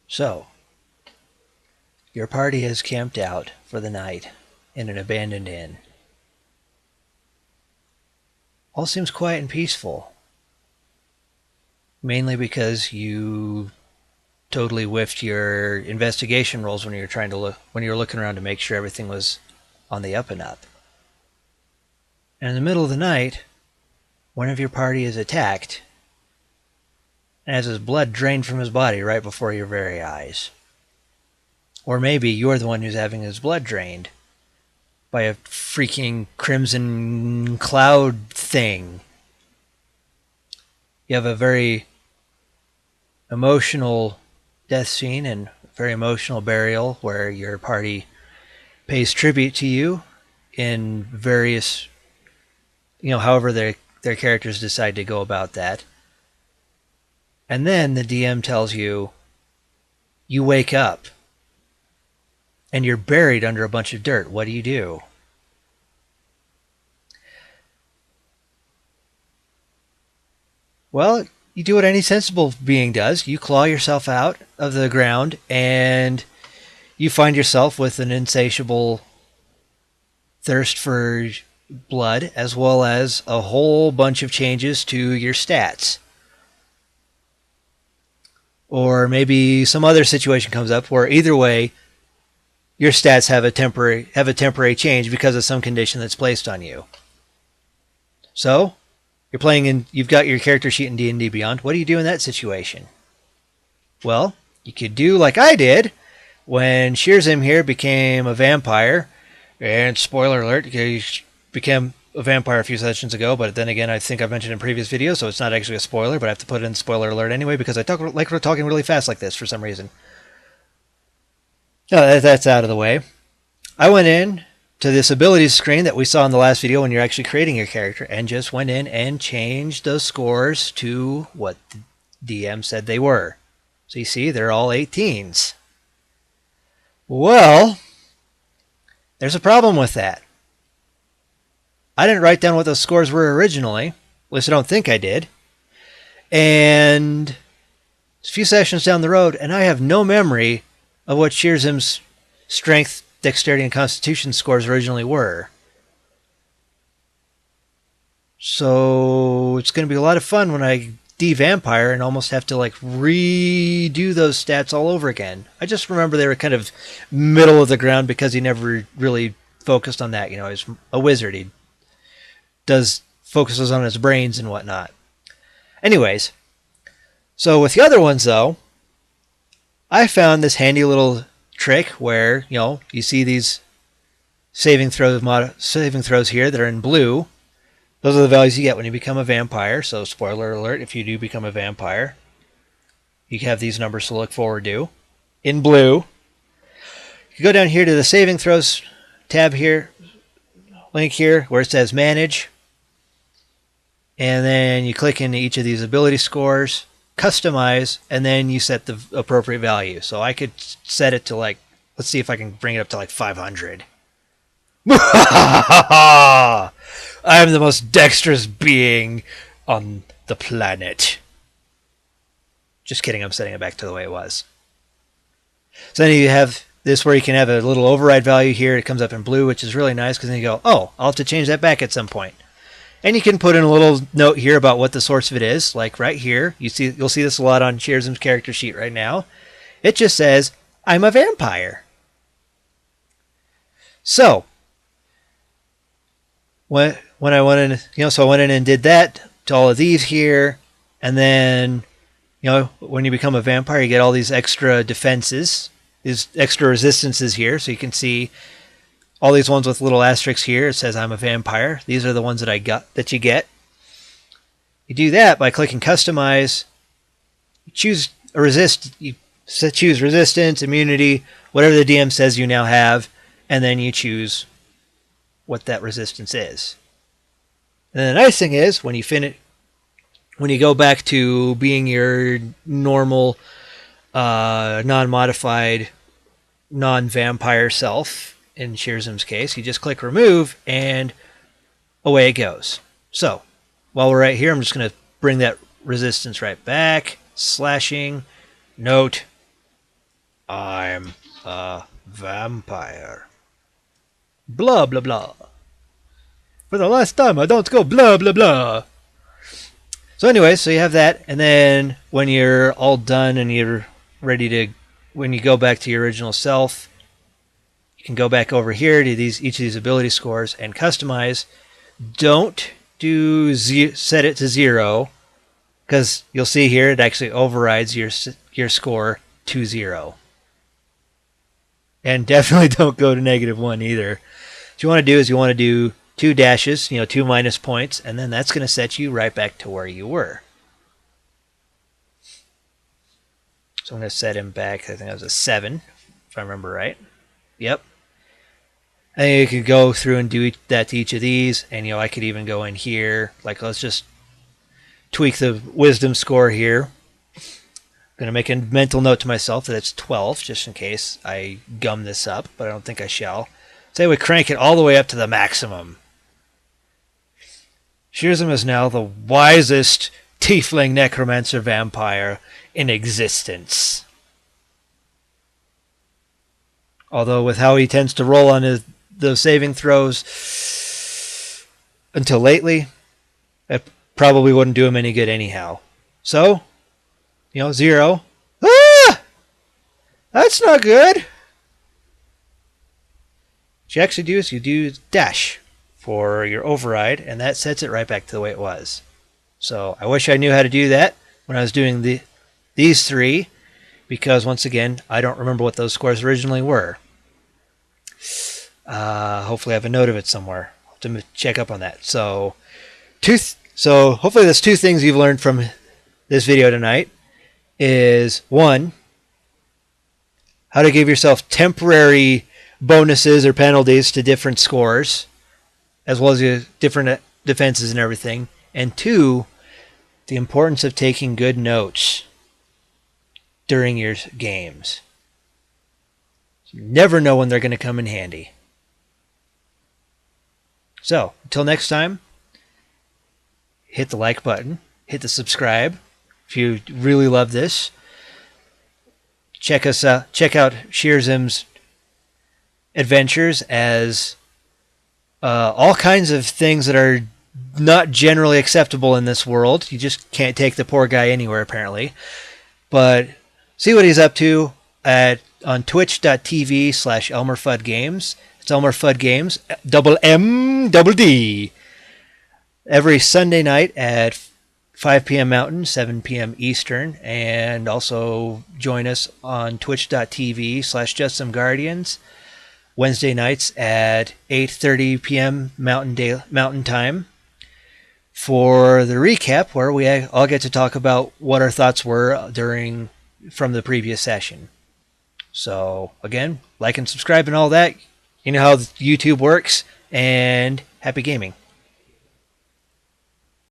So, your party has camped out for the night in an abandoned inn. All seems quiet and peaceful, mainly because you totally whiffed your investigation rolls when you were trying to when you were looking around to make sure everything was on the up and up. And in the middle of the night, one of your party is attacked and has his blood drained from his body right before your very eyes. Or maybe you're the one who's having his blood drained by a freaking crimson cloud thing. You have a very emotional death scene and very emotional burial where your party pays tribute to you in various, however their characters decide to go about that. And then the DM tells you, you wake up and you're buried under a bunch of dirt. What do you do? Well, you do what any sensible being does. You claw yourself out of the ground and you find yourself with an insatiable thirst for blood, as well as a whole bunch of changes to your stats. Or maybe some other situation comes up where either way, your stats have a temporary change because of some condition that's placed on you. So, you're playing in, you've got your character sheet in D&D Beyond. What do you do in that situation? Well, you could do like I did when Shearzim here became a vampire. And spoiler alert, he became a vampire a few sessions ago, but then again, I think I've mentioned in previous videos, so it's not actually a spoiler, but I have to put it in spoiler alert anyway because I like we're talking really fast like this for some reason. No, that's out of the way. I went in to this abilities screen that we saw in the last video when you're actually creating your character and just went in and changed those scores to what the DM said they were. So you see, they're all 18s. Well, there's a problem with that. I didn't write down what those scores were originally. At least I don't think I did. And it's a few sessions down the road, and I have no memory of what Shearzim's strength, dexterity, and constitution scores originally were. So it's going to be a lot of fun when I de-vampire and almost have to like redo those stats all over again. I just remember they were kind of middle of the ground because he never really focused on that. He's a wizard. He focuses on his brains and whatnot. Anyways, so with the other ones though, I found this handy little trick where, you see these saving throws here that are in blue. Those are the values you get when you become a vampire. So spoiler alert, if you do become a vampire, you have these numbers to look forward to. In blue, you go down here to the saving throws tab here, link here, where it says manage. And then you click into each of these ability scores, customize, and then you set the appropriate value. So I could set it to let's see if I can bring it up to 500. I am the most dexterous being on the planet. Just kidding, I'm setting it back to the way it was. So then you have this where you can have a little override value here. It comes up in blue, which is really nice because then you go, oh, I'll have to change that back at some point. And you can put in a little note here about what the source of it is. Like right here, you'll see this a lot on Shearzim's character sheet right now. It just says, I'm a vampire. So, when I went in, so I went in and did that to all of these here. And then, when you become a vampire, you get all these extra defenses, these extra resistances here. So you can see all these ones with little asterisks here. It says I'm a vampire. These are the ones that you get. You do that by clicking customize. You choose you choose resistance, immunity, whatever the DM says you now have, and then you choose what that resistance is. And then the nice thing is when you go back to being your normal, non-modified, non-vampire self, in Shearzim's case, you just click remove and away it goes. So, while we're right here, I'm just going to bring that resistance right back, slashing, note, I'm a vampire. Blah, blah, blah. For the last time, I don't go blah, blah, blah. So anyway, so you have that, and then when you're all done and you're ready to, when you go back to your original self, you can go back over here to each of these ability scores and customize. Don't set it to 0, because you'll see here it actually overrides your score to 0. And definitely don't go to -1 either. What you want to do is you want to do 2 dashes, 2 minus points, and then that's going to set you right back to where you were. So I'm going to set him back, I think that was a 7, if I remember right. Yep. And you could go through and do that to each of these, and I could even go in here, like let's just tweak the wisdom score here. I'm going to make a mental note to myself that it's 12, just in case I gum this up, but I don't think I shall. Say we crank it all the way up to the maximum. Shearsum is now the wisest tiefling necromancer vampire in existence. Although with how he tends to roll on those saving throws until lately, it probably wouldn't do him any good anyhow. So, 0. Ah! That's not good. What you actually do is you do dash for your override, and that sets it right back to the way it was. So I wish I knew how to do that when I was doing these 3, because once again, I don't remember what those scores originally were. Hopefully I have a note of it somewhere. I'll have to check up on that. So hopefully that's 2 things you've learned from this video tonight. Is 1, how to give yourself temporary bonuses or penalties to different scores, as well as your different defenses and everything. And 2, the importance of taking good notes during your games. You never know when they're going to come in handy. So, until next time, hit the like button, hit the subscribe if you really love this. Check out Shearsum's adventures as all kinds of things that are not generally acceptable in this world. You just can't take the poor guy anywhere, apparently. But see what he's up to on twitch.tv/ElmerFuddGames. It's Elmer Fudd Games, MMD. Every Sunday night at 5 p.m. Mountain, 7 p.m. Eastern. And also join us on twitch.tv/JustSomeGuardians. Wednesday nights at 8:30 p.m. Mountain Time for the recap, where we all get to talk about what our thoughts were from the previous session. So again, like and subscribe and all that. You know how YouTube works, and happy gaming.